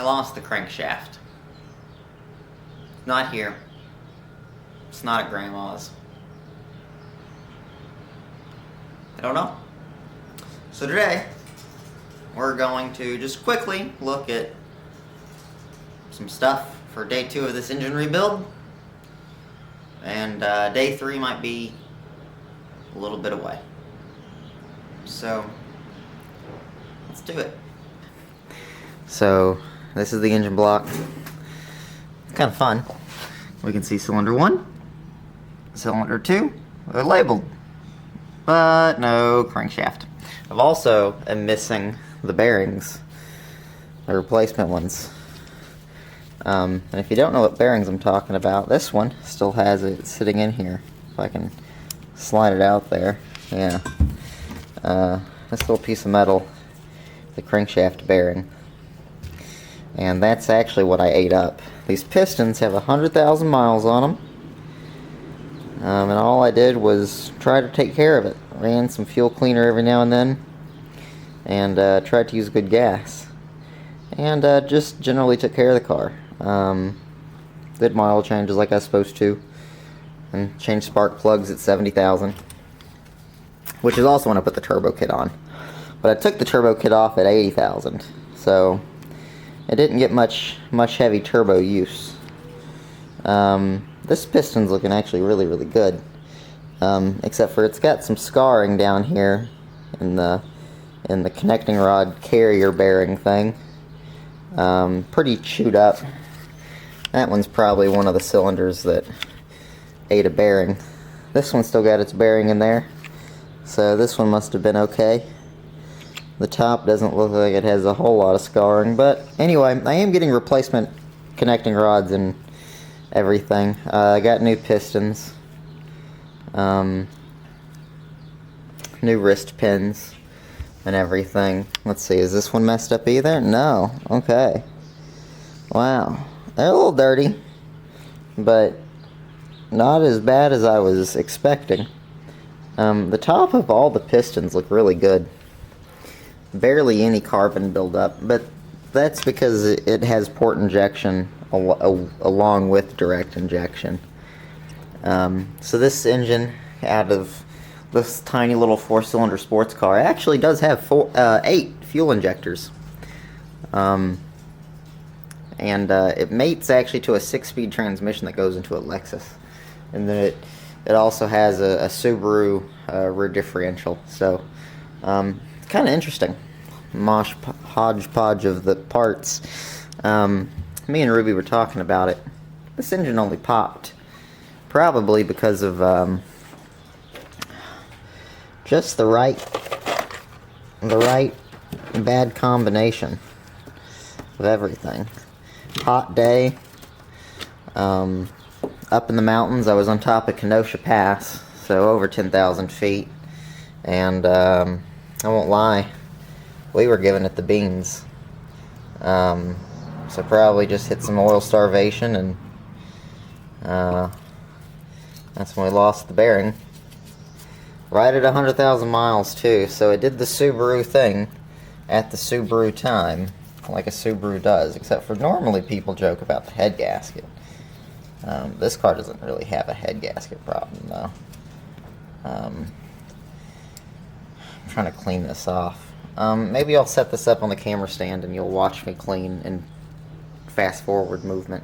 lost the crankshaft. Not here. It's not at Grandma's. I don't know. So today, we're going to just quickly look at some stuff for day 2 of this engine rebuild. And day 3 might be a little bit away. So, let's do it. So, this is the engine block. It's kind of fun. We can see cylinder 1, cylinder 2, they're labeled, but no crankshaft. I've also am missing the bearings, the replacement ones. And if you don't know what bearings I'm talking about, this one still has it sitting in here. If I can slide it out there, yeah. This little piece of metal, the crankshaft bearing. And that's actually what I ate up. These pistons have 100,000 miles on them. And all I did was try to take care of it. Ran some fuel cleaner every now and then. And tried to use good gas. And just generally took care of the car. Did my oil changes like I was supposed to. And changed spark plugs at 70,000. Which is also when I put the turbo kit on. But I took the turbo kit off at 80,000. So it didn't get much heavy turbo use. This piston's looking actually really good, except for it's got some scarring down here in the connecting rod carrier bearing thing. Pretty chewed up. That one's probably one of the cylinders that ate a bearing. This one's still got its bearing in there, so this one must have been okay. The top doesn't look like it has a whole lot of scarring, but anyway, I am getting replacement connecting rods and everything. I got new pistons, new wrist pins and everything. Let's see, is this one messed up either? No. Okay. Wow. They're a little dirty, but not as bad as I was expecting. The top of all the pistons look really good. Barely any carbon buildup, but that's because it has port injection along with direct injection. So this engine, out of this tiny little 4-cylinder sports car, actually does have 8 fuel injectors. And it mates actually to a 6-speed transmission that goes into a Lexus. And then it also has a Subaru rear differential. So kind of interesting. Hodgepodge of the parts. Me and Ruby were talking about it. This engine only popped probably because of just the right bad combination of everything. Hot day, up in the mountains. I was on top of Kenosha Pass, so over 10,000 feet, and I won't lie, we were giving it the beans. So probably just hit some oil starvation, and that's when we lost the bearing. Right at 100,000 miles too, so it did the Subaru thing at the Subaru time, like a Subaru does, except for normally people joke about the head gasket. This car doesn't really have a head gasket problem though. I'm trying to clean this off. Maybe I'll set this up on the camera stand and you'll watch me clean in fast forward movement.